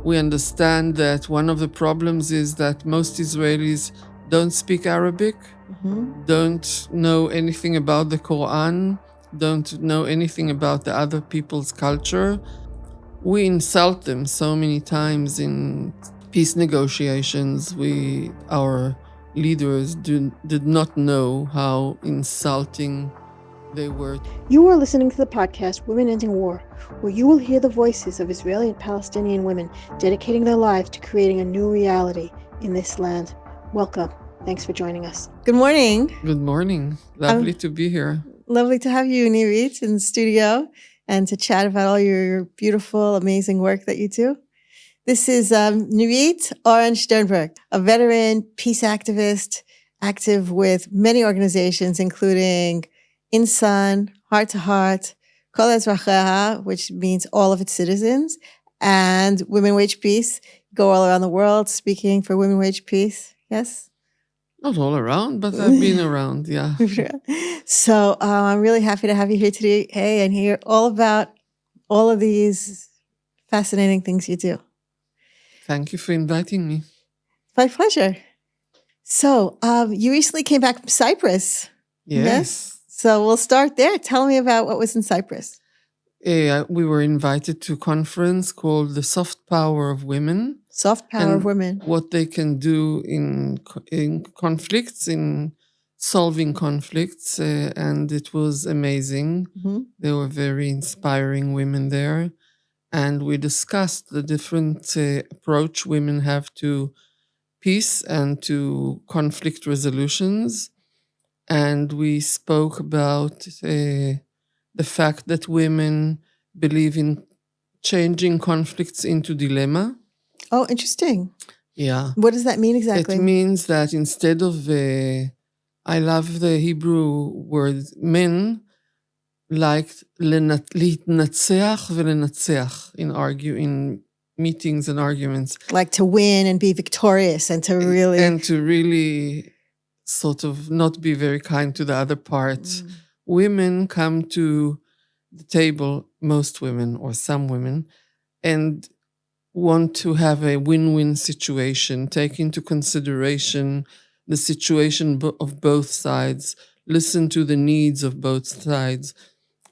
We understand that one of the problems is that most Israelis don't speak Arabic, don't know anything about the Quran, don't know anything about the other people's culture. We insult them so many times in peace negotiations. Our leaders did not know how insulting they were. You are listening to the podcast Women Ending War, where you will hear the voices of Israeli and Palestinian women dedicating their lives to creating a new reality in this land. Welcome. Thanks for joining us. Good morning. Good morning. Lovely to be here. Lovely to have you, Nirit, in the studio and to chat about all your beautiful, amazing work that you do. This is Nirit Oren Sternberg, a veteran peace activist, active with many organizations, including Insan, Heart to Heart, Kol Ezracheha, which means all of its citizens, and Women Wage Peace. Go all around the world speaking for Women Wage Peace. Yes? Not all around, but I've been around, yeah. So I'm really happy to have you here today and hear all about all of these fascinating things you do. Thank you for inviting me. My pleasure. So you recently came back from Cyprus. Yes. So we'll start there. Tell me about what was in Cyprus. We were invited to a conference called The Soft Power of Women. Soft Power of Women. What they can do in conflicts, in solving conflicts. And it was amazing. Mm-hmm. There were very inspiring women there. And we discussed the different approach women have to peace and to conflict resolutions. And we spoke about the fact that women believe in changing conflicts into dilemma. Oh, interesting. Yeah. What does that mean exactly? It means that instead of, I love the Hebrew word, men like להתנצח ולנצח in meetings and arguments. Like to win and be victorious and to really... And to really sort of not be very kind to the other part. Women come to the table, most women or some women, and want to have a win-win situation, take into consideration the situation of both sides, listen to the needs of both sides,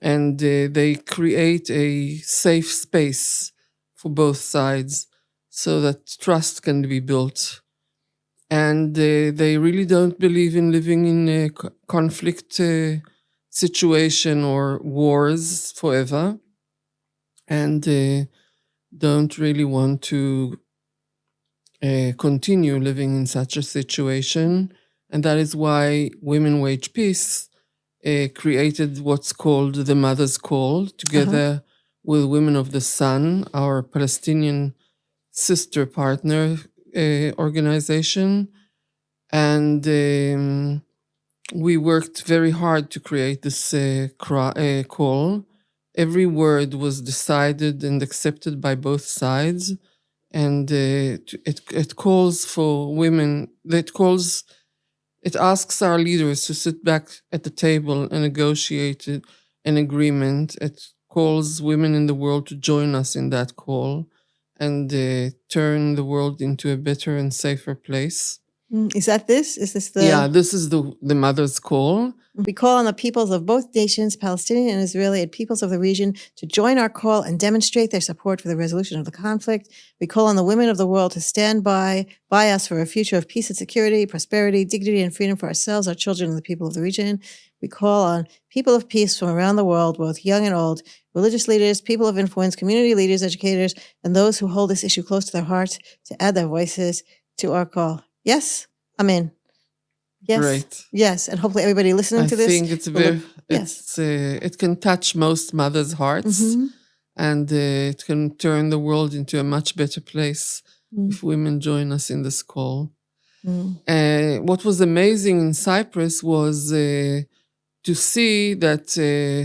and they create a safe space for both sides so that trust can be built. And they really don't believe in living in a conflict situation or wars forever, and don't really want to continue living in such a situation. And that is why Women Wage Peace created what's called the Mother's Call, together with Women of the Sun, our Palestinian sister partner organization. And we worked very hard to create this call. Every word was decided and accepted by both sides. And it calls for women, it asks our leaders to sit back at the table and negotiate an agreement. It calls women in the world to join us in that call and turn the world into a better and safer place. Is that this? Is this the... Yeah, this is the Mother's Call. We call on the peoples of both nations, Palestinian and Israeli, and peoples of the region to join our call and demonstrate their support for the resolution of the conflict. We call on the women of the world to stand by us for a future of peace and security, prosperity, dignity, and freedom for ourselves, our children, and the people of the region. We call on people of peace from around the world, both young and old, religious leaders, people of influence, community leaders, educators, and those who hold this issue close to their hearts to add their voices to our call. Yes? Amen. Yes. Great. Yes, and hopefully everybody listening to this... I think it's it can touch most mothers' hearts, and it can turn the world into a much better place if women join us in this call. What was amazing in Cyprus was to see that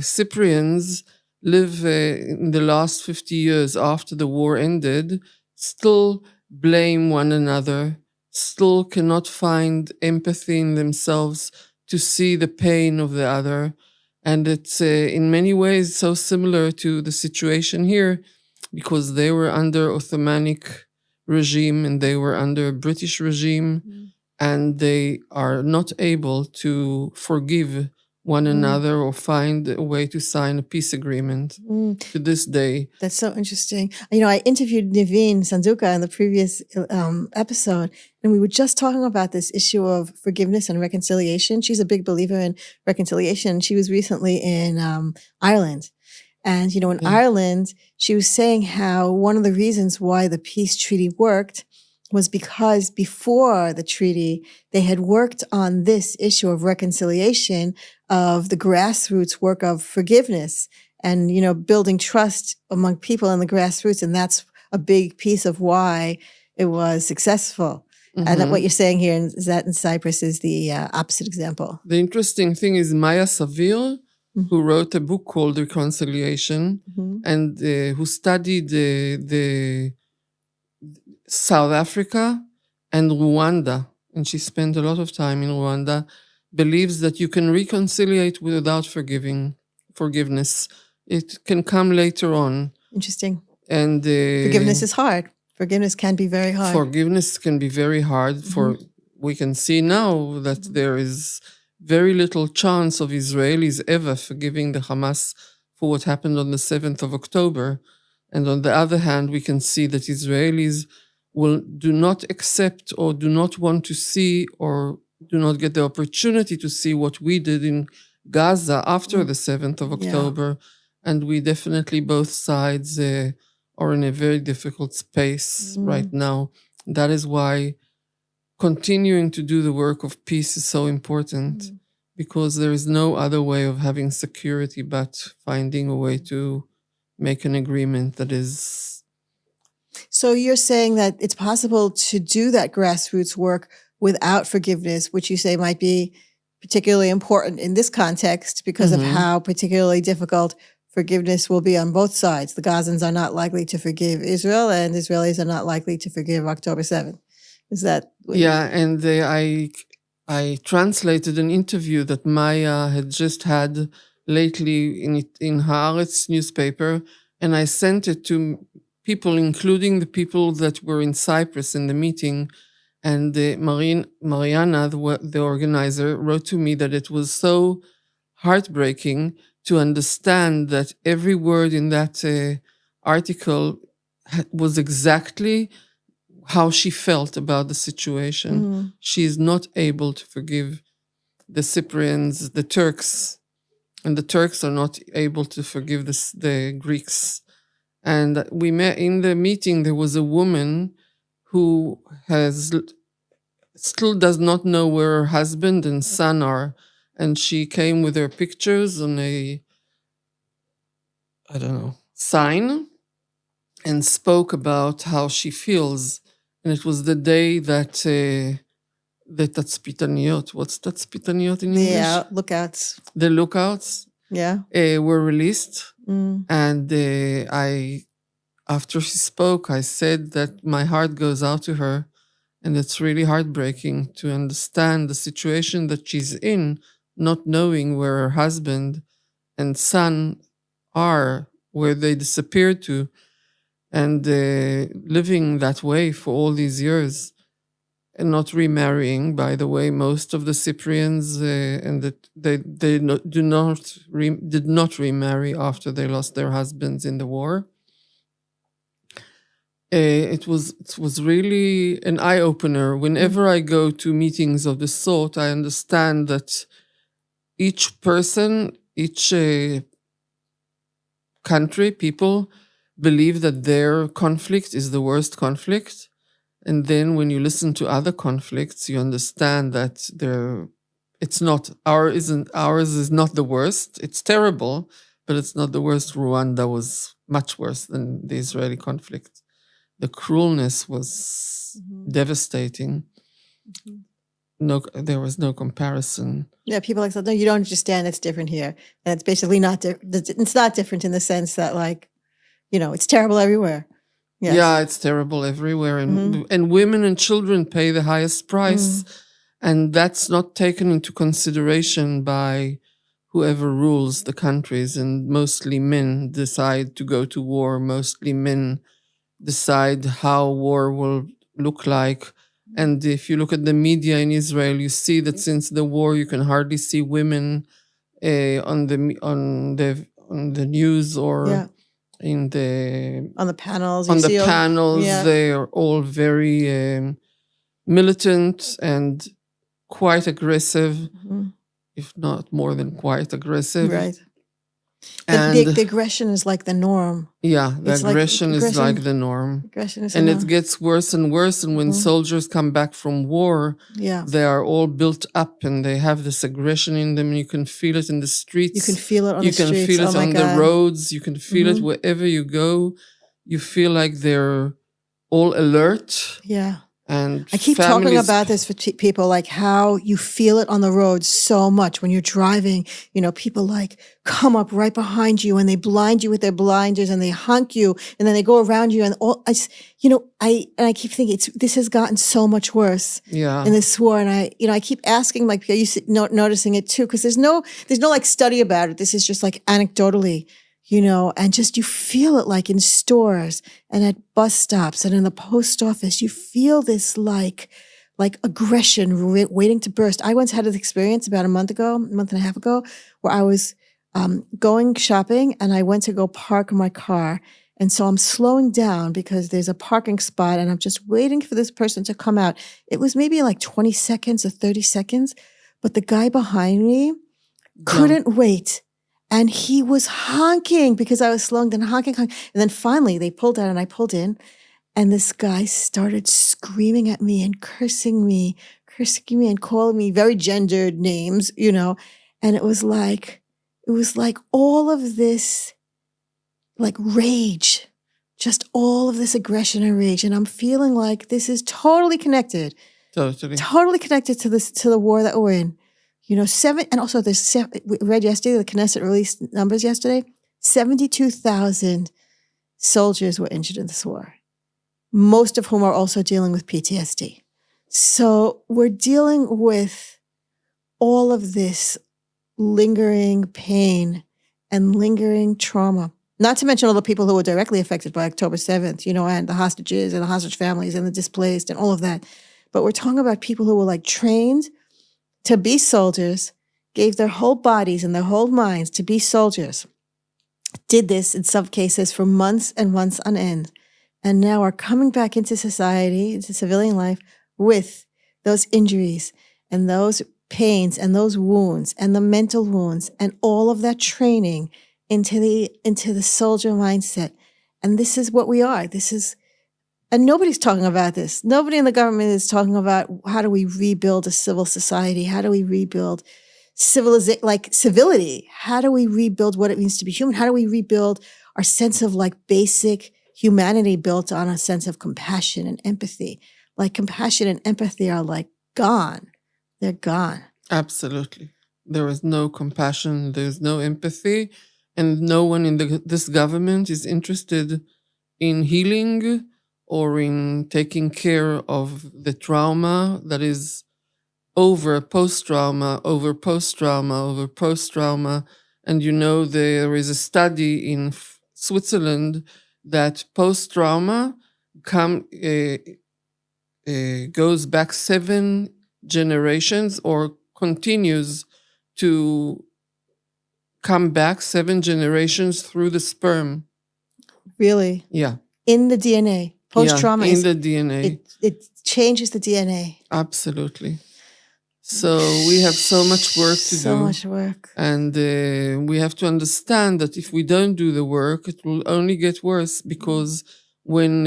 Cyprians live in the last 50 years after the war ended, still blame one another, still cannot find empathy in themselves to see the pain of the other. And it's in many ways so similar to the situation here because they were under Ottomanic regime and they were under British regime, and they are not able to forgive one another or find a way to sign a peace agreement to this day. That's so interesting. I interviewed Niveen Sanduka in the previous episode, and we were just talking about this issue of forgiveness and reconciliation. She's a big believer in reconciliation. She was recently in Ireland. And, in Ireland, she was saying how one of the reasons why the peace treaty worked was because before the treaty, they had worked on this issue of reconciliation, of the grassroots work of forgiveness and, building trust among people in the grassroots. And that's a big piece of why it was successful. And what you're saying here is that in Cyprus is the opposite example. The interesting thing is Maya Savir, who wrote a book called Reconciliation, and who studied the South Africa and Rwanda, and she spent a lot of time in Rwanda, believes that you can reconciliate without forgiveness. It can come later on. Interesting. And forgiveness is hard. Forgiveness can be very hard. Forgiveness can be very hard. We can see now that there is very little chance of Israelis ever forgiving the Hamas for what happened on the 7th of October. And on the other hand, we can see that Israelis do not accept or do not want to see or do not get the opportunity to see what we did in Gaza after the 7th of October. And we definitely, both sides are in a very difficult space right now. That is why continuing to do the work of peace is so important, because there is no other way of having security but finding a way to make an agreement that is... So you're saying that it's possible to do that grassroots work without forgiveness, which you say might be particularly important in this context because of how particularly difficult forgiveness will be on both sides. The Gazans are not likely to forgive Israel, and Israelis are not likely to forgive October 7th. Is that... and I translated an interview that Maya had just had lately in Haaretz newspaper, and I sent it to people, including the people that were in Cyprus in the meeting. And Mariana, the organizer, wrote to me that it was so heartbreaking to understand that every word in that article was exactly how she felt about the situation. She is not able to forgive the Cyprians, the Turks, and the Turks are not able to forgive the Greeks. And we met in the meeting, there was a woman who still does not know where her husband and son are. And she came with her pictures on a, sign, and spoke about how she feels. And it was the day that the Tatzpitaniyot, what's Tatzpitaniyot in English? Yeah, lookouts. The lookouts were released. And after she spoke, I said that my heart goes out to her. And it's really heartbreaking to understand the situation that she's in, not knowing where her husband and son are, where they disappeared to, and living that way for all these years, and not remarrying. By the way, most of the Cyprians did not remarry after they lost their husbands in the war. It was really an eye-opener. Whenever I go to meetings of this sort, I understand that each person, each country, people believe that their conflict is the worst conflict. And then when you listen to other conflicts, you understand that ours is not the worst. It's terrible, but it's not the worst. Rwanda was much worse than the Israeli conflict. The cruelness was devastating. No, there was no comparison. Yeah, people like, no, you don't understand. It's different here, and it's basically not. It's not different in the sense that, it's terrible everywhere. Yes. Yeah, it's terrible everywhere, and women and children pay the highest price, and that's not taken into consideration by whoever rules the countries, and mostly men decide to go to war. Mostly men decide how war will look like. And if you look at the media in Israel, you see that since the war, you can hardly see women on the news or in the on the panels. On the panels, yeah. they are all very militant and quite aggressive, if not more than quite aggressive. Right. And the aggression is like the norm. Yeah, the aggression is like the norm. Aggression is and the it norm. gets worse and worse. And when soldiers come back from war, they are all built up and they have this aggression in them. And you can feel it in the streets. You can feel it on the streets. You can feel it on the roads. You can feel it wherever you go. You feel like they're all alert. Yeah. And I keep talking about this for people, like how you feel it on the road so much when you're driving. People like come up right behind you and they blind you with their blinders and they honk you and then they go around you and all. I keep thinking this has gotten so much worse in this war. And I keep asking, like, are you noticing it too? Because there's no like study about it. This is just like anecdotally. And just you feel it like in stores and at bus stops and in the post office. You feel this like aggression waiting to burst. I once had an experience about a month and a half ago, where I was going shopping and I went to go park my car. And so I'm slowing down because there's a parking spot and I'm just waiting for this person to come out. It was maybe like 20 seconds or 30 seconds, but the guy behind me couldn't wait. And he was honking because I was slowing down, honking. And then finally they pulled out and I pulled in. And this guy started screaming at me and cursing me and calling me very gendered names, And it was like all of this like rage, just all of this aggression and rage. And I'm feeling like this is totally connected. Totally connected to the war that we're in. And also we read yesterday, the Knesset released numbers yesterday, 72,000 soldiers were injured in this war, most of whom are also dealing with PTSD. So we're dealing with all of this lingering pain and lingering trauma, not to mention all the people who were directly affected by October 7th, and the hostages and the hostage families and the displaced and all of that. But we're talking about people who were like trained to be soldiers, gave their whole bodies and their whole minds to be soldiers, did this in some cases for months and months on end, and now are coming back into society, into civilian life, with those injuries and those pains and those wounds and the mental wounds and all of that training into the soldier mindset. And this is what we are. And nobody's talking about this. Nobody in the government is talking about how do we rebuild a civil society? How do we rebuild civility? How do we rebuild what it means to be human? How do we rebuild our sense of like basic humanity built on a sense of compassion and empathy? Like compassion and empathy are like gone. They're gone. Absolutely. There is no compassion. There's no empathy. And no one in this government is interested in healing or in taking care of the trauma that is over post-trauma. And there is a study in Switzerland that post-trauma goes back 7 generations or continues to come back 7 generations through the sperm. Really? Yeah. In the DNA. Post-trauma in the DNA. It changes the DNA. Absolutely. So we have so much work to do. So much work. And we have to understand that if we don't do the work, it will only get worse, because when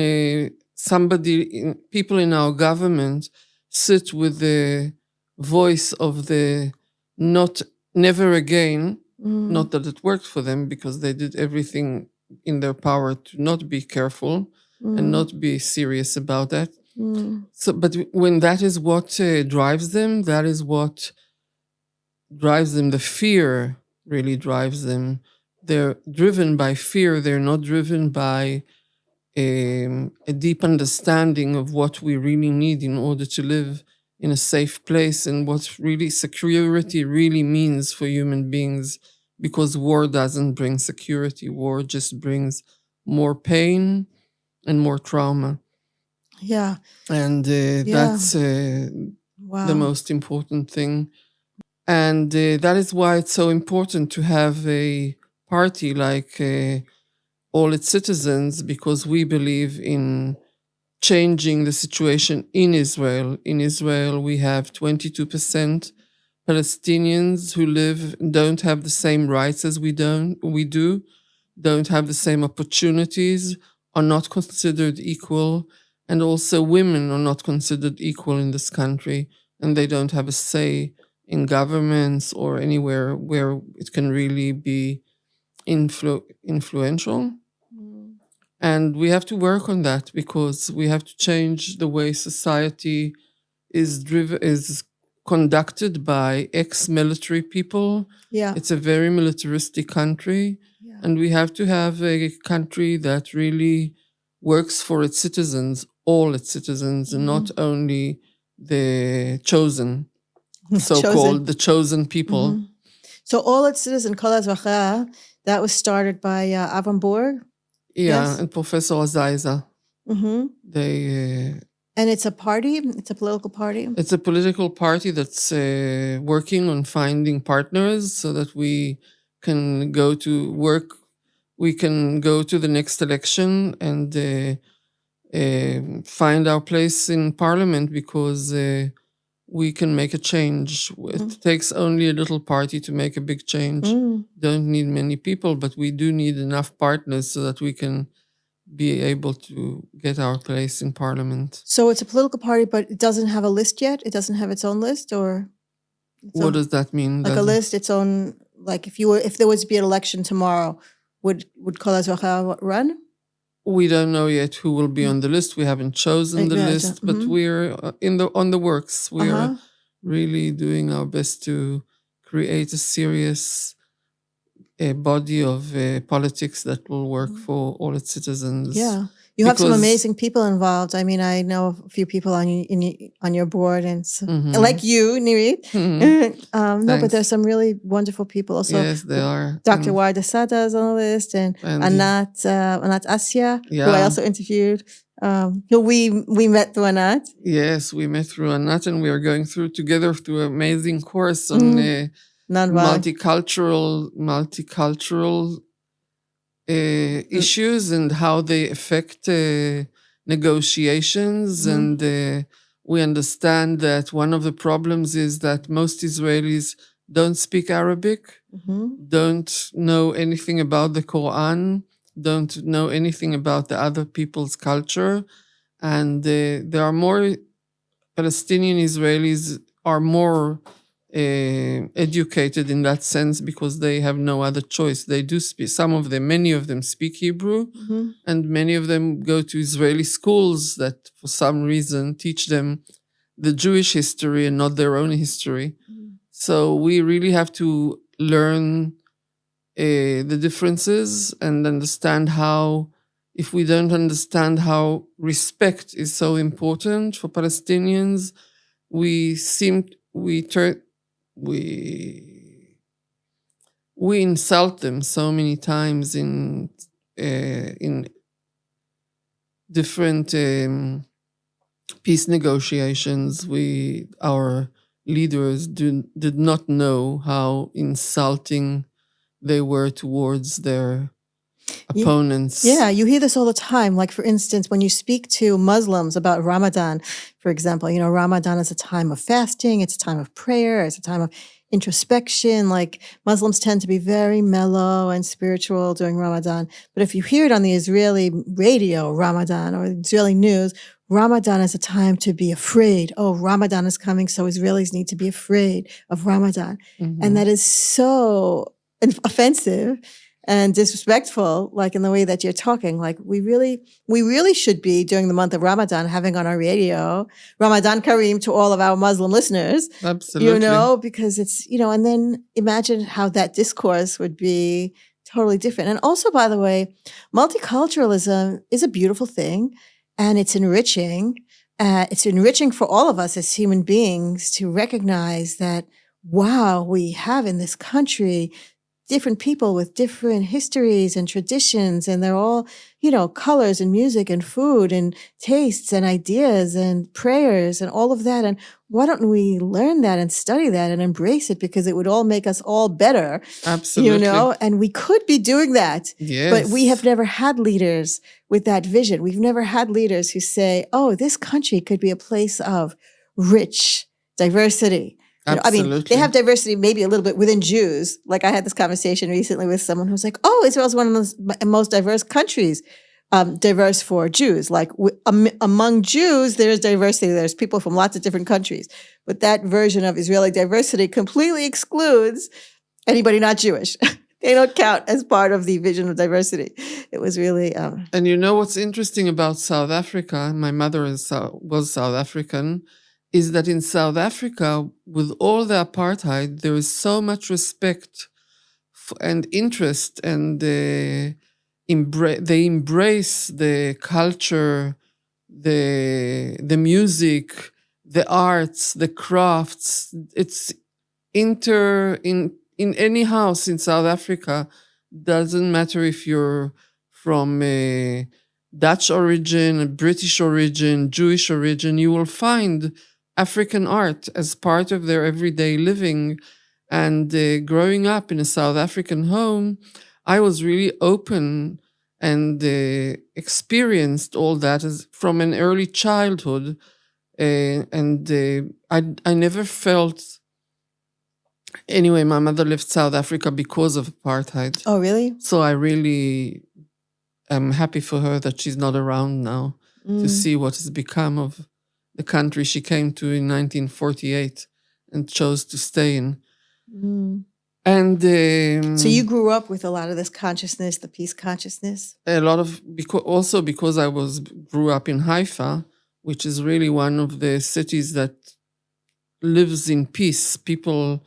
people in our government sit with the voice of the never again, not that it worked for them, because they did everything in their power to not be careful and not be serious about that. So, but when that is what drives them, that is what drives them. The fear really drives them. They're driven by fear. They're not driven by a deep understanding of what we really need in order to live in a safe place, and what really security really means for human beings, because war doesn't bring security. War just brings more pain and more trauma. Yeah. And that's Wow. the most important thing. And that is why it's so important to have a party like All Its Citizens, because we believe in changing the situation in Israel. In Israel, we have 22% Palestinians who don't have the same rights as we do, don't have the same opportunities, are not considered equal, and also women are not considered equal in this country, and they don't have a say in governments or anywhere where it can really be influential. And we have to work on that, because we have to change the way society is conducted by ex-military people. Yeah. It's a very militaristic country, and we have to have a country that really works for its citizens, all its citizens, and not only the chosen, so-called the chosen people. So All Its Citizens, Kol Azracha, that was started by Avram Borg. Yeah, Yes. and Professor Azaiza. They and it's a party. It's a political party. It's a political party that's working on finding partners so that we can go to work. We can go to the next election and find our place in parliament, because we can make a change. It takes only a little party to make a big change. Don't need many people, but we do need enough partners so that we can be able to get our place in parliament. So it's a political party, but it doesn't have a list yet? It doesn't have its own list, or? What does that mean? Like a list, its own, like if there was to be an election tomorrow, would Kol Azracha run? We don't know yet who will be on the list. We haven't chosen the list, but we're on the works. We're really doing our best to create a serious body of politics that will work for all its citizens. Yeah. You have some amazing people involved. I mean, I know a few people on your board, and like you, Nirit. No, but there's some really wonderful people also. Yes, they are. Dr. Warda Sada is on the list, and Anat Asya, who I also interviewed. Who we met through Anat. Yes, we met through Anat, and we are going together through an amazing course on multicultural issues and how they affect negotiations. And we understand that one of the problems is that most Israelis don't speak Arabic, don't know anything about the Quran, don't know anything about the other people's culture. And there are more Palestinian Israelis are more educated in that sense, because they have no other choice. They do speak, many of them speak Hebrew, and many of them go to Israeli schools that for some reason teach them the Jewish history and not their own history. So we really have to learn the differences and understand how, if we don't understand how respect is so important for Palestinians, we insult them so many times in different peace negotiations. Our leaders did not know how insulting they were towards their opponents. Yeah, you hear this all the time. Like, for instance, when you speak to Muslims about Ramadan, for example, Ramadan is a time of fasting, it's a time of prayer, it's a time of introspection. Like, Muslims tend to be very mellow and spiritual during Ramadan. But if you hear it on the Israeli radio, Ramadan, or Israeli news, Ramadan is a time to be afraid. Oh, Ramadan is coming, so Israelis need to be afraid of Ramadan. And that is so offensive and disrespectful, like in the way that you're talking. Like, we really should be, during the month of Ramadan, having on our radio, Ramadan Kareem to all of our Muslim listeners. Absolutely. Because it's, and then imagine how that discourse would be totally different. And also, by the way, multiculturalism is a beautiful thing and it's enriching, it's enriching for all of us as human beings to recognize that, wow, we have in this country different people with different histories and traditions, and they're all, colors and music and food and tastes and ideas and prayers and all of that. And why don't we learn that and study that and embrace it, because it would all make us all better, Absolutely. and we could be doing that. Yes. But we have never had leaders with that vision. We've never had leaders who say, oh, this country could be a place of rich diversity. Absolutely. They have diversity maybe a little bit within Jews. Like I had this conversation recently with someone who's like, oh, Israel's one of the most diverse countries, diverse for Jews. Like among Jews, there's diversity. There's people from lots of different countries. But that version of Israeli diversity completely excludes anybody not Jewish. They don't count as part of the vision of diversity. It was really... And you know what's interesting about South Africa? My mother was South African. Is that in South Africa, with all the apartheid, there is so much respect and interest, and they embrace the culture, the music, the arts, the crafts. It's in any house in South Africa. Doesn't matter if you're from Dutch origin, British origin, Jewish origin, you will find African art as part of their everyday living. And growing up in a South African home, I was really open and experienced all that from an early childhood. I never felt... Anyway, my mother left South Africa because of apartheid. Oh, really? So I really am happy for her that she's not around now to see what has become of the country she came to in 1948 and chose to stay in. And so you grew up with a lot of this consciousness, the peace consciousness? A lot of, because I grew up in Haifa, which is really one of the cities that lives in peace. People,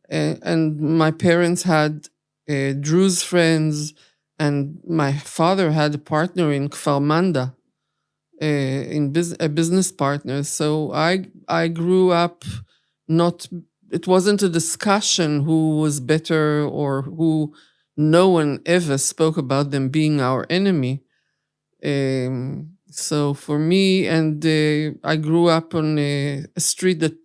and my parents had Druze friends, and my father had a partner in Kfar Manda, a business partner. So I grew up it wasn't a discussion who was better or who, no one ever spoke about them being our enemy. So for me, and I grew up on a street that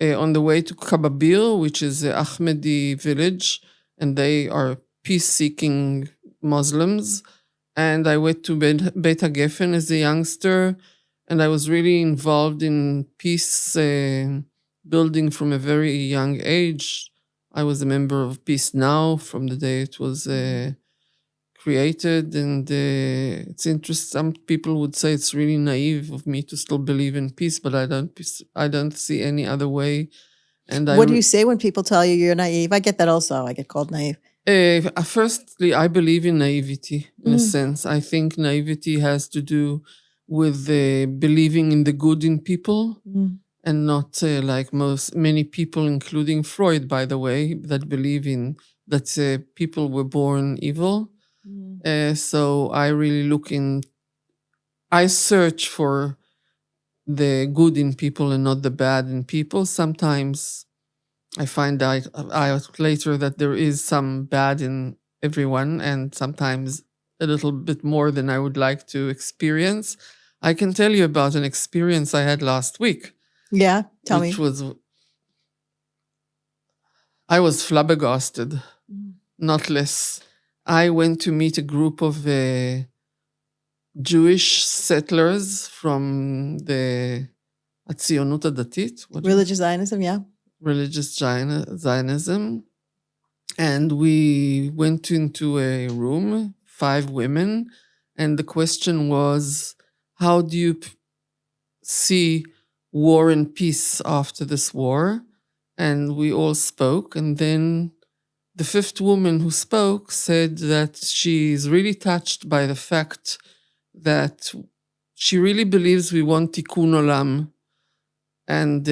on the way to Kababir, which is an Ahmadi village, and they are peace-seeking Muslims. And I went to Beit HaGeffen as a youngster, and I was really involved in peace building from a very young age. I was a member of Peace Now from the day it was created, and it's interesting. Some people would say it's really naive of me to still believe in peace, but I don't see any other way. And what do you say when people tell you you're naive? I get that also. I get called naive. Firstly, I believe in naivety in a sense. I think naivety has to do with believing in the good in people, and not like many people, including Freud, by the way, that believe in that people were born evil. So I really I search for the good in people and not the bad in people. Sometimes I find out later that there is some bad in everyone, and sometimes a little bit more than I would like to experience. I can tell you about an experience I had last week. Yeah, tell me. I was flabbergasted, not less. I went to meet a group of Jewish settlers from the Atzionut Hadatit. Religious Zionism, yeah. Religious Zionism. And we went into a room, 5 women, and the question was, how do you see war and peace after this war? And we all spoke, and then the 5th woman who spoke said that she's really touched by the fact that she really believes we want tikkun olam. And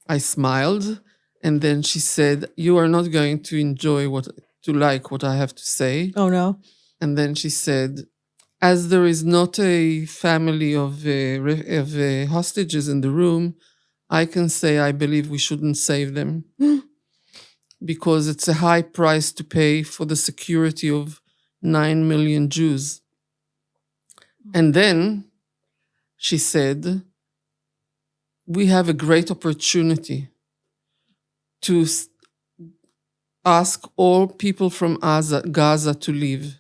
I smiled, and then she said, you are not going to enjoy what I have to say. Oh, no. And then she said, as there is not a family of hostages in the room, I can say I believe we shouldn't save them because it's a high price to pay for the security of 9 million Jews. And then she said, we have a great opportunity to ask all people from Gaza to leave.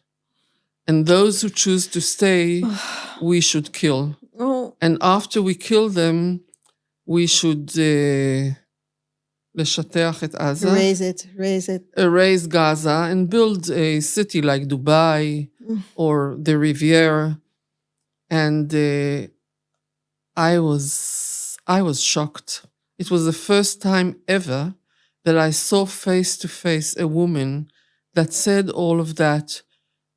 And those who choose to stay, we should kill. Oh. And after we kill them, we should לשטח את עזה. Erase Gaza and build a city like Dubai or the Riviera. And I was shocked. It was the first time ever that I saw face to face a woman that said all of that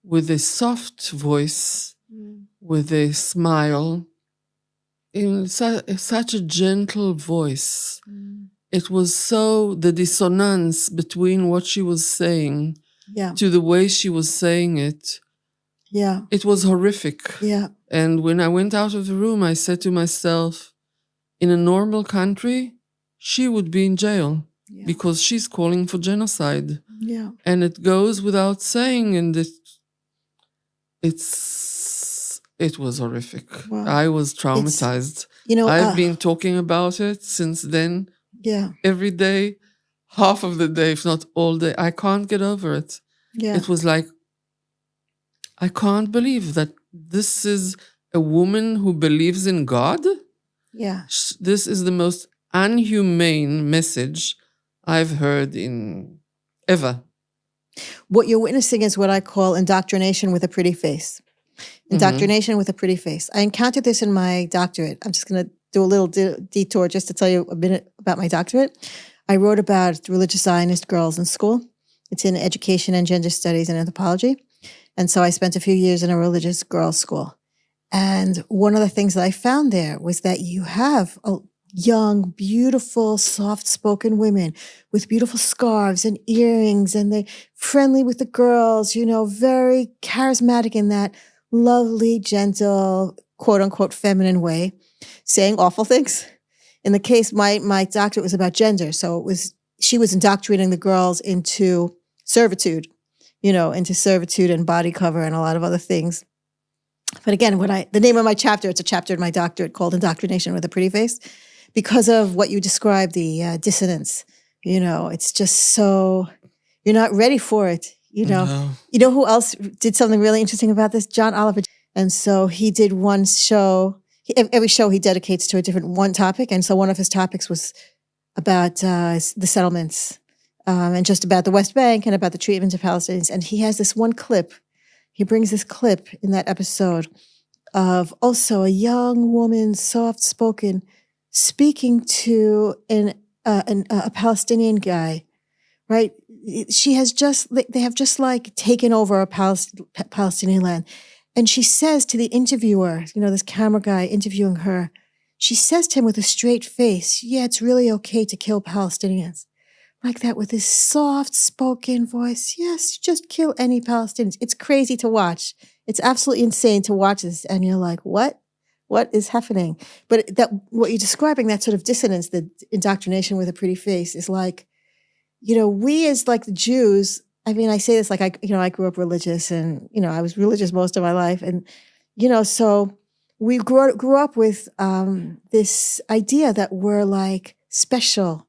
with a soft voice, with a smile, in such a gentle voice. It was so, the dissonance between what she was saying to the way she was saying it, it was horrific. And when I went out of the room, I said to myself, in a normal country, she would be in jail because she's calling for genocide. And it goes without saying, and it was horrific. Wow. I was traumatized. I've been talking about it since then. Every day, half of the day, if not all day. I can't get over it. It was like, I can't believe that this is a woman who believes in God. This is the most unhumane message I've heard in ever. What you're witnessing is what I call indoctrination with a pretty face. Indoctrination with a pretty face. I encountered this in my doctorate. I'm just going to do a little detour just to tell you a minute about my doctorate. I wrote about religious Zionist girls in school. It's in education and gender studies and anthropology. And so I spent a few years in a religious girls' school. And one of the things that I found there was that you have young, beautiful, soft-spoken women with beautiful scarves and earrings, and they're friendly with the girls, very charismatic in that lovely, gentle, quote-unquote feminine way, saying awful things. In the case, my doctorate was about gender, so she was indoctrinating the girls into servitude, into servitude and body cover and a lot of other things. But again, the name of my chapter, it's a chapter in my doctorate called Indoctrination with a Pretty Face, because of what you described, the dissonance. It's just so, you're not ready for it. No. You know who else did something really interesting about this? John Oliver. And so he did one show, every show he dedicates to a different one topic. And so one of his topics was about the settlements and just about the West Bank and about the treatment of Palestinians. And he has this one clip. He brings this clip in that episode of also a young woman, soft-spoken, speaking to a Palestinian guy, right? They have just like taken over a Palestinian land. And she says to the interviewer, this camera guy interviewing her, she says to him with a straight face, yeah, it's really okay to kill Palestinians. Like that, with this soft-spoken voice. Yes, just kill any Palestinians. It's crazy to watch. It's absolutely insane to watch this. And you're like, what? What is happening? But what you're describing, that sort of dissonance, the indoctrination with a pretty face, is like, we as like the Jews, I mean, I say this like I grew up religious and, I was religious most of my life. And, so we grew up with this idea that we're like special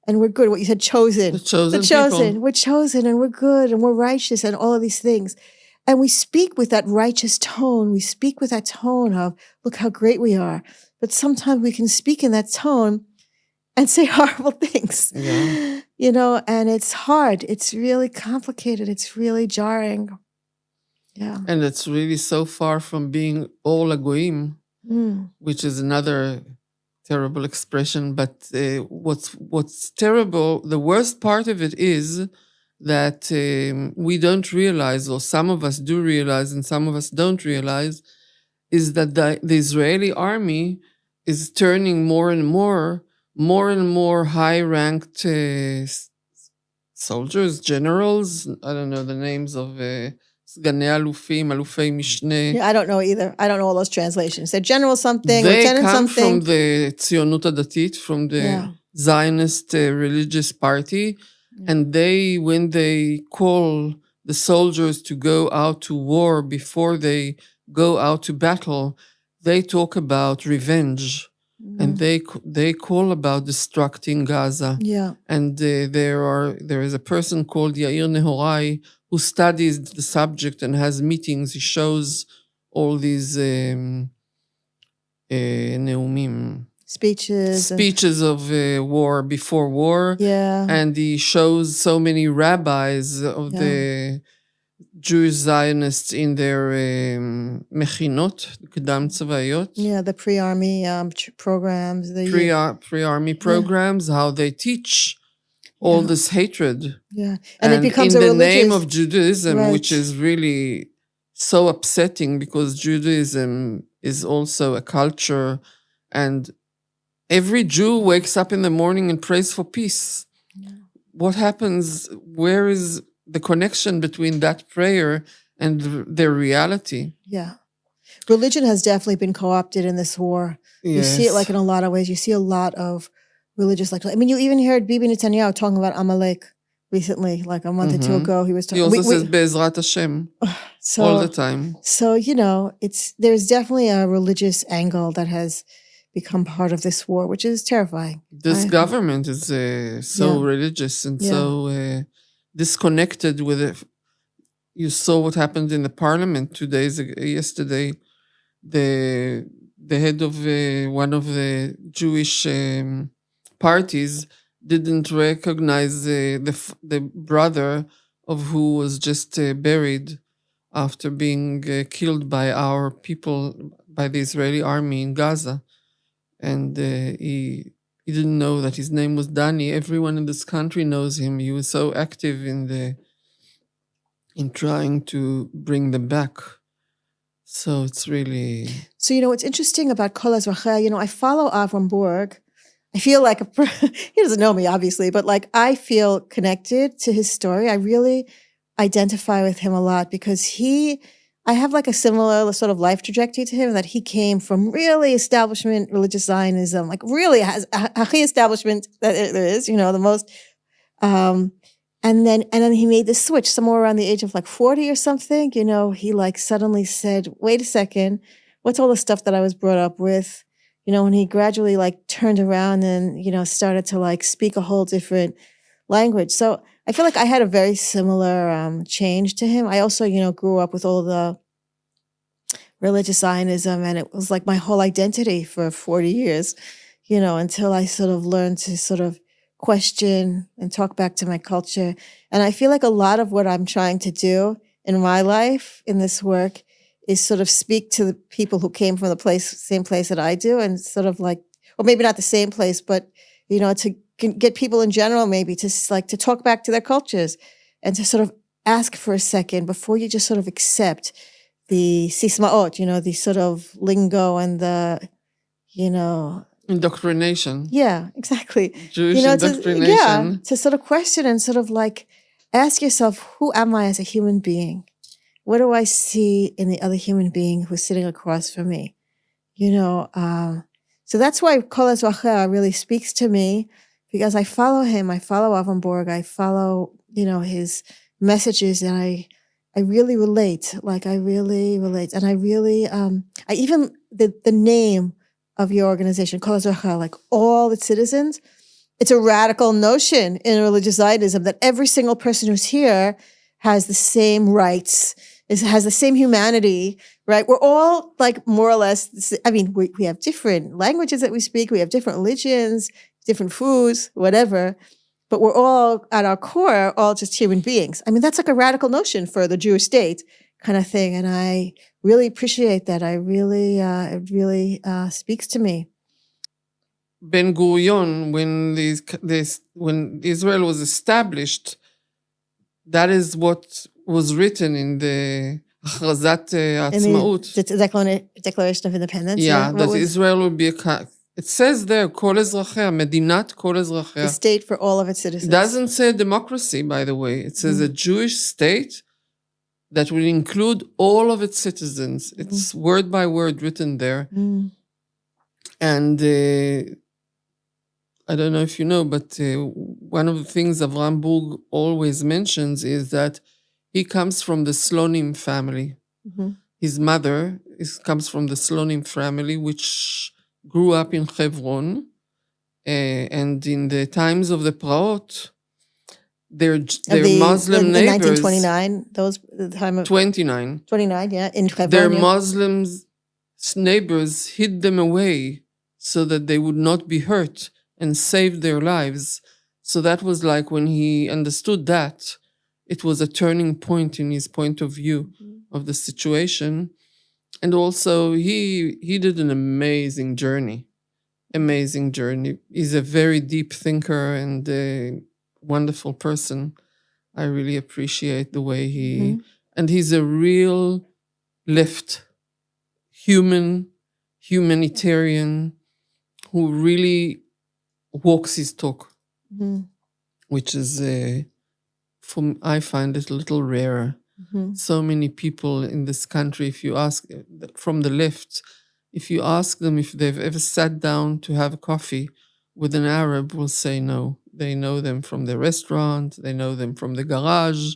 and we're good. What you said, chosen. The chosen people. We're chosen and we're good and we're righteous and all of these things. And we speak with that righteous tone. We speak with that tone of, look how great we are. But sometimes we can speak in that tone and say horrible things, and it's hard. It's really complicated. It's really jarring. Yeah. And it's really so far from being all a goyim, which is another terrible expression. But what's terrible, the worst part of it is that we don't realize, or some of us do realize and some of us don't realize, is that the Israeli army is turning more and more high-ranked soldiers, generals, I don't know the names of סגני אלופים, אלופי משנה. Yeah, I don't know either. I don't know all those translations. They're general something, They lieutenant come something. from the ציונות הדתית, from the Zionist religious party, and when they call the soldiers to go out to war before they go out to battle, they talk about revenge, and they call about destructing Gaza. Yeah. And there is a person called Yair Nehorai who studies the subject and has meetings. He shows all these נאומים. Speeches of war, before war. Yeah. And he shows so many rabbis of the Jewish Zionists in their מכינות, קדם צבאיות. Yeah, the pre-army programs. Pre-army programs, how they teach all this hatred. Yeah. And it becomes in a the religious... name of Judaism, right. which is really so upsetting because Judaism is also a culture, and every Jew wakes up in the morning and prays for peace. Yeah. What happens? Where is the connection between that prayer and their reality? Yeah. Religion has definitely been co-opted in this war. Yes. You see it like in a lot of ways. You see a lot of religious, like, I mean, you even heard Bibi Netanyahu talking about Amalek recently, like a month or two ago. He was talking. He also says Be'ezrat Hashem all the time. So, you know, there's definitely a religious angle that has become part of this war, which is terrifying. This government is so religious and so disconnected with it. You saw what happened in the parliament yesterday. The head of one of the Jewish parties didn't recognize the brother of who was just buried after being killed by our people, by the Israeli army in Gaza. And he didn't know that his name was Dani. Everyone in this country knows him. He was so active in trying to bring them back. So it's really... So, you know, what's interesting about Kol Ezrachei, you know, I follow Avram Borg. I feel like he doesn't know me, obviously, but like I feel connected to his story. I really identify with him a lot because I have like a similar sort of life trajectory to him, that he came from really establishment religious Zionism, like really has a establishment that there is, you know, the most, and then he made this switch somewhere around the age of like 40 or something. You know, he like suddenly said, wait a second, what's all the stuff that I was brought up with? You know, when he gradually like turned around and, you know, started to like speak a whole different language. So I feel like I had a very similar change to him. I also, you know, grew up with all the religious Zionism, and it was like my whole identity for 40 years, you know, until I sort of learned to sort of question and talk back to my culture. And I feel like a lot of what I'm trying to do in my life, in this work, is sort of speak to the people who came from the same place that I do, and sort of like, or maybe not the same place, but, you know, to get people in general maybe to like to talk back to their cultures and to sort of ask for a second before you just sort of accept the sismaot, you know, the sort of lingo and the, you know... Indoctrination. Yeah, exactly. Jewish indoctrination. To sort of question and sort of like ask yourself, who am I as a human being? What do I see in the other human being who's sitting across from me? You know, so that's why Kol Ezrachei really speaks to me, because I follow him, I follow Avram Borg, I follow, you know, his messages, and I really relate. Like, I really relate. And I really, I even, the name of your organization, Kol Ezrachei, like all its citizens, it's a radical notion in religious Zionism that every single person who's here has the same rights, has the same humanity, right? We're all like more or less, I mean, we have different languages that we speak, we have different religions, different foods, whatever, but we're all, at our core, all just human beings. I mean, that's like a radical notion for the Jewish state kind of thing. And I really appreciate that. It really speaks to me. Ben Gurion, when Israel was established, that is what was written in the Achrazat Ha'atzmaut. The Declaration of Independence. Yeah, that Israel will be it says there, Kol Ezrachei, Medinat Kol Ezrachei. The state for all of its citizens. It doesn't say democracy, by the way. It says a Jewish state that will include all of its citizens. It's word by word written there. And I don't know if you know, but one of the things Avraham Burg always mentions is that he comes from the Slonim family. His mother comes from the Slonim family, which grew up in Hebron. And in the times of the Praot, their Muslim neighbors... 1929, the time of... 29. 29, yeah, in Hebron. Their Muslim neighbors hid them away so that they would not be hurt and saved their lives. So that was like when he understood that, it was a turning point in his point of view of the situation. And also he did an amazing journey. He's a very deep thinker and a wonderful person. I really appreciate the way and he's a real left humanitarian who really walks his talk, which is, I find it a little rare. So many people in this country, if you ask from the left, if you ask them if they've ever sat down to have a coffee with an Arab, will say no. They know them from the restaurant, they know them from the garage,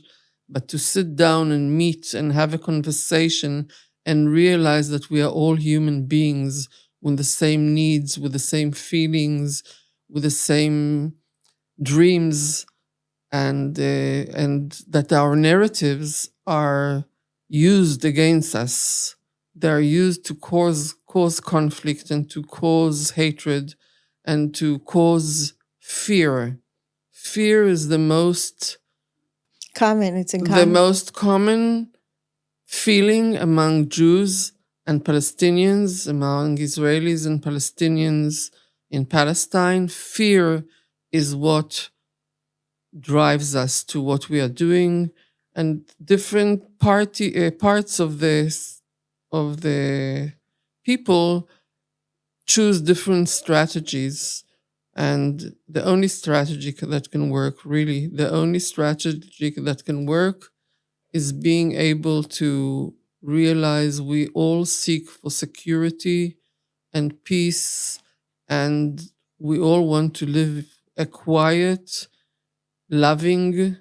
but to sit down and meet and have a conversation and realize that we are all human beings with the same needs, with the same feelings, with the same dreams, and that our narratives are used against us. They are used to cause conflict and to cause hatred and to cause fear. Fear is the most common. The most common feeling among Jews and Palestinians, among Israelis and Palestinians in Palestine. Fear is what drives us to what we are doing, and different parts of the people choose different strategies. And the only strategy that can work, really, is being able to realize we all seek for security and peace, and we all want to live a quiet, loving,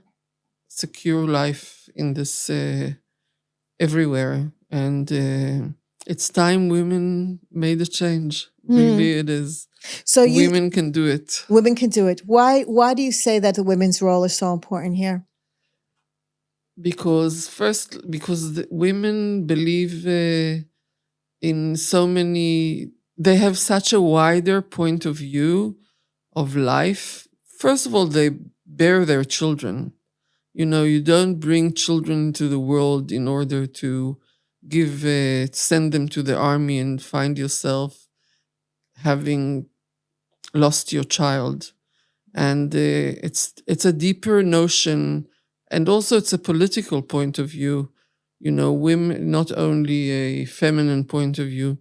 secure life in this everywhere. And it's time women made a change. Really, it is. So women can do it. Women can do it. Why do you say that the women's role is so important here? Because the women believe in so many, they have such a wider point of view of life. First of all, they bear their children. You don't bring children into the world in order to send them to the army and find yourself having lost your child. And it's a deeper notion, and also it's a political point of view. Women, not only a feminine point of view.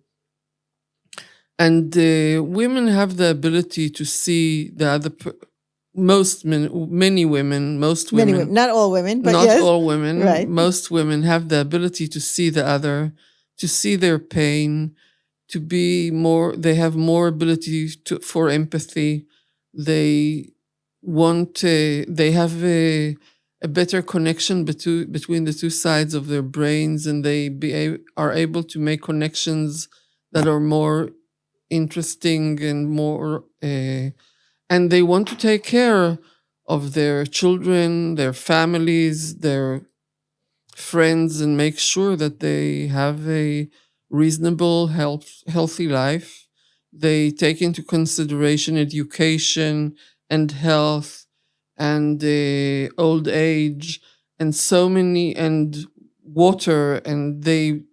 And women have the ability to see the other. Many women, not all women, but not yes. all women. Right. Most women have the ability to see the other, to see their pain, to be more. They have more ability for empathy. They they have a better connection between the two sides of their brains, and they are able to make connections that are more interesting and more, and they want to take care of their children, their families, their friends, and make sure that they have a reasonable, healthy life. They take into consideration education and health and old age and so many, and water, and they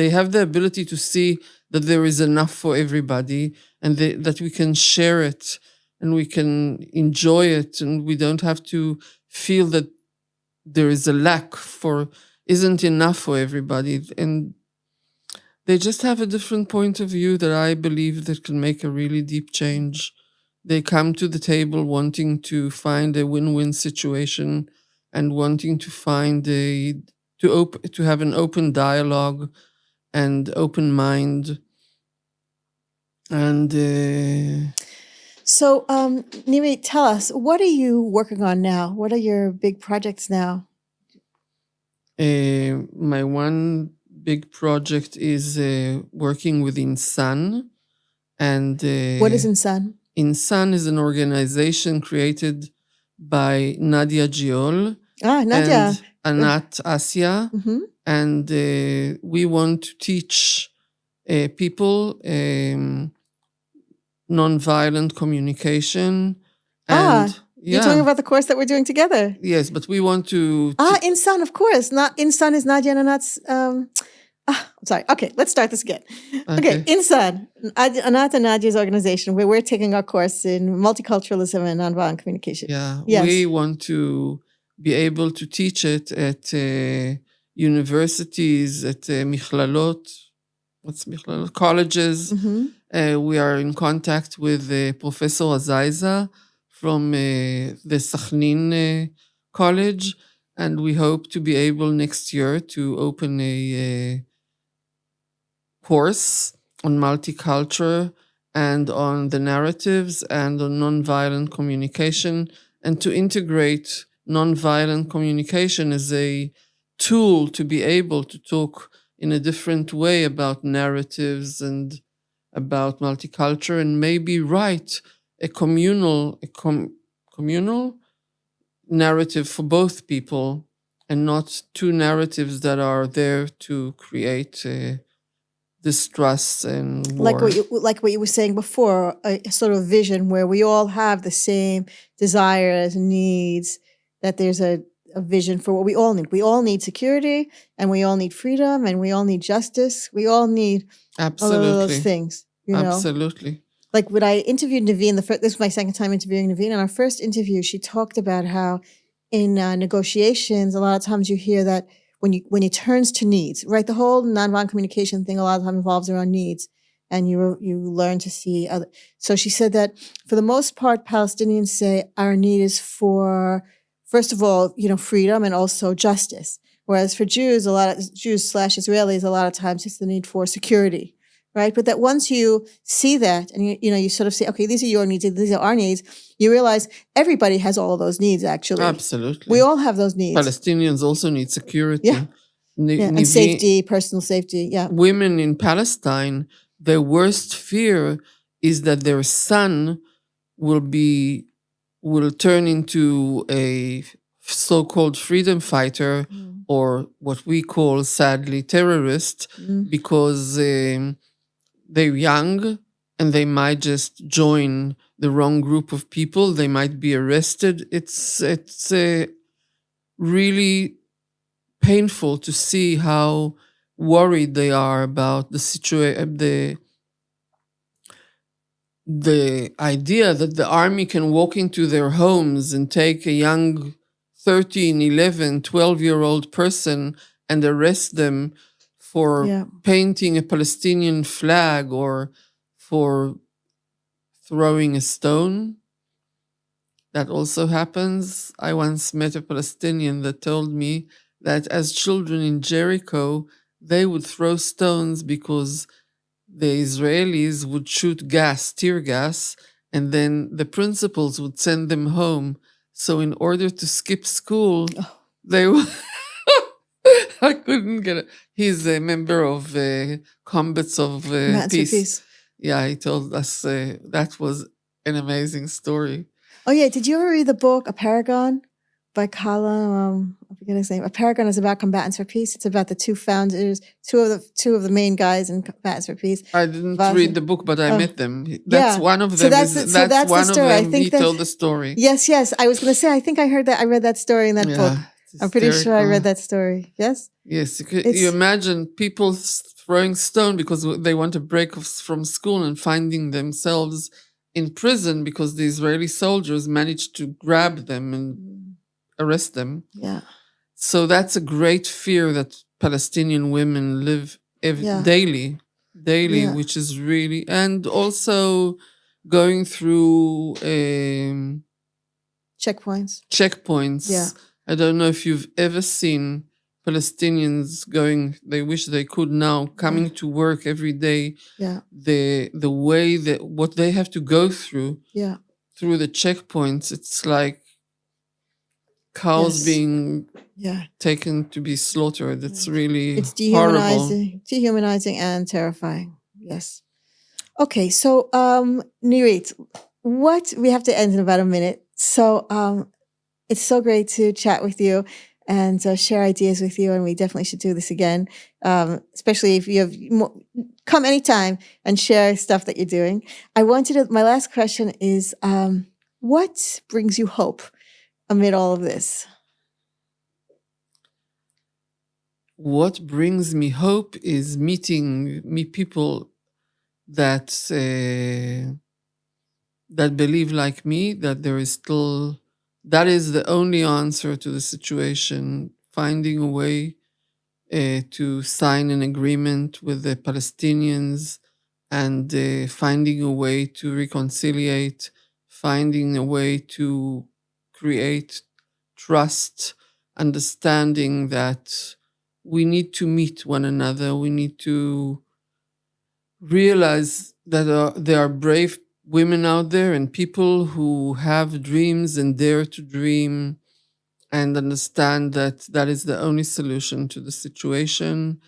have the ability to see that there is enough for everybody, and that we can share it and we can enjoy it, and we don't have to feel that there is a lack isn't enough for everybody. And they just have a different point of view that I believe that can make a really deep change. They come to the table wanting to find a win-win situation and wanting to find to have an open dialogue and open mind. And So, Nirit, tell us, what are you working on now? What are your big projects now? my one big project is working with Insan. And What is Insan? Insan is an organization created by Nadia Giol Nadia. and Anat Asya. Mm-hmm. And we want to teach people nonviolent communication. And you're talking about the course that we're doing together. Yes, but we want to... Insan, of course. Insan is Nadia and Anat's... I'm sorry. Okay, let's start this again. Okay, Insan, Anat and Nadia's organization, where we're taking our course in multiculturalism and nonviolent communication. Yeah, yes. We want to be able to teach it at universities, at michlalot. What's michlalot? Colleges. Mm-hmm. We are in contact with Professor Azaiza from the Sakhnin College, and we hope to be able next year to open a course on multicultural and on the narratives and on nonviolent communication, and to integrate nonviolent communication as a tool to be able to talk in a different way about narratives and about multicultural, and maybe write a communal narrative for both people, and not two narratives that are there to create distrust and war. Like what you were saying before, a sort of vision where we all have the same desires and needs, that there's a vision for what we all need. We all need security, and we all need freedom, and we all need justice. We all need all of those things. You know? Absolutely. Like when I interviewed Naveen, this was my second time interviewing Naveen. In our first interview, she talked about how in negotiations, a lot of times you hear that when it turns to needs, right? The whole nonviolent communication thing a lot of times revolves around needs, and you learn to see other. So she said that for the most part, Palestinians say our need is for, first of all, freedom and also justice. Whereas for Jews, Jews/Israelis, a lot of times it's the need for security, right? But that once you see that, and you sort of say, okay, these are your needs, these are our needs, you realize everybody has all of those needs, actually. Absolutely. We all have those needs. Palestinians also need security. Yeah. And safety, personal safety, yeah. Women in Palestine, their worst fear is that their son will turn into a so-called freedom fighter, or what we call, sadly, terrorist, because they're young and they might just join the wrong group of people. They might be arrested. It's really painful to see how worried they are about the situation, the idea that the army can walk into their homes and take a young 13, 11, 12-year-old person and arrest them for painting a Palestinian flag or for throwing a stone. That also happens. I once met a Palestinian that told me that as children in Jericho, they would throw stones because the Israelis would shoot tear gas, and then the principals would send them home. So in order to skip school, they would... I couldn't get it. He's a member of Combats of Peace. Yeah, he told us that was an amazing story. Oh, yeah. Did you ever read the book, A Paragon, by Kala? I forget his name. A Paragon is about combatants for peace. It's about the two founders, two of the main guys in Combatants for Peace. I didn't read the book, but I met them. That's one of them. That's one of them. He told the story. Yes. I was going to say, I think I heard that. I read that story in that book. I'm pretty sure I read that story. Yes? Yes. You imagine people throwing stone because they want to break from school and finding themselves in prison because the Israeli soldiers managed to grab them and arrest them. Yeah. So that's a great fear that Palestinian women live daily, which is really, and also going through checkpoints. Yeah. I don't know if you've ever seen Palestinians they wish they could now, coming to work every day, the way that what they have to go through the checkpoints, it's like cows being taken to be slaughtered. It's really it's dehumanizing, dehumanizing and terrifying. Yes. Okay, so Nirit, we have to end in about a minute. So it's so great to chat with you and share ideas with you, and we definitely should do this again, especially if you have come anytime and share stuff that you're doing. My last question is, what brings you hope amid all of this? What brings me hope is meeting people that believe like me, that there is still, that is the only answer to the situation, finding a way to sign an agreement with the Palestinians and finding a way to reconciliate, finding a way to create trust, understanding that we need to meet one another. We need to realize that there are brave women out there and people who have dreams and dare to dream, and understand that that is the only solution to the situation.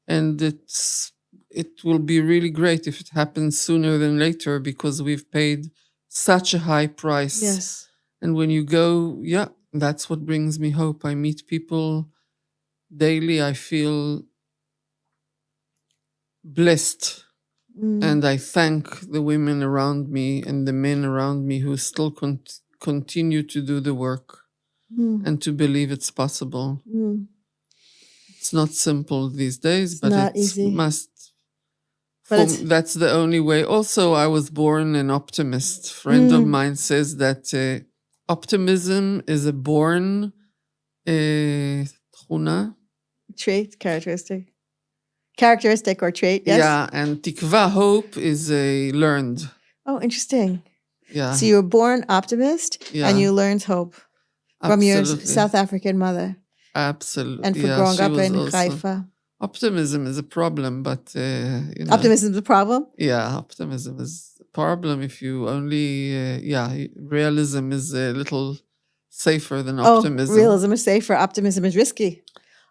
And it will be really great if it happens sooner than later, because we've paid such a high price. Yes. And when you go, that's what brings me hope. I meet people daily. I feel blessed. And I thank the women around me and the men around me who still continue to do the work and to believe it's possible. It's not simple these days, but it's must. That's the only way. Also, I was born an optimist. A friend of mine says that optimism is a born trait, characteristic or trait, yes? Yeah, and tikva, hope, is learned. Oh, interesting. Yeah. So you were born optimist and you learned hope from your South African mother. Absolutely. And for growing up in Haifa. Optimism is a problem, but Optimism is a problem? Yeah, optimism is a problem if you only, realism is a little safer than optimism. Oh, realism is safer. Optimism is risky.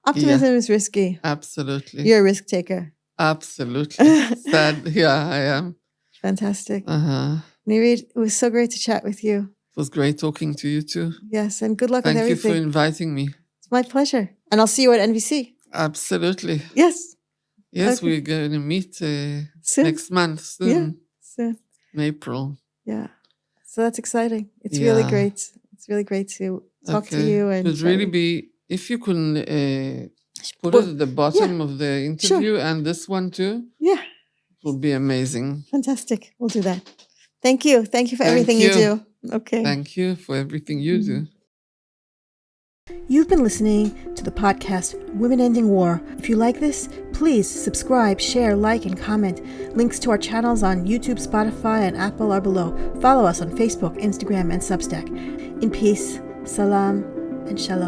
Optimism is risky. Absolutely. You're a risk taker. Absolutely. Sad. Yeah, I am. Fantastic. Nirit, it was so great to chat with you. It was great talking to you too. Yes, and good luck with everything. Thank you for inviting me. It's my pleasure. And I'll see you at NBC. Absolutely. Yes. Yes, we're going to meet next month, soon. Yeah, soon. In April. Yeah. So that's exciting. It's really great. It's really great to talk to you. And it would really be, if you can put it at the bottom of the interview and this one too. Yeah. It will be amazing. Fantastic. We'll do that. Thank you. Thank you for everything you do. Okay. Thank you for everything you do. You've been listening to the podcast Women Ending War. If you like this, please subscribe, share, like, and comment. Links to our channels on YouTube, Spotify, and Apple are below. Follow us on Facebook, Instagram, and Substack. In peace, salam, and shalom.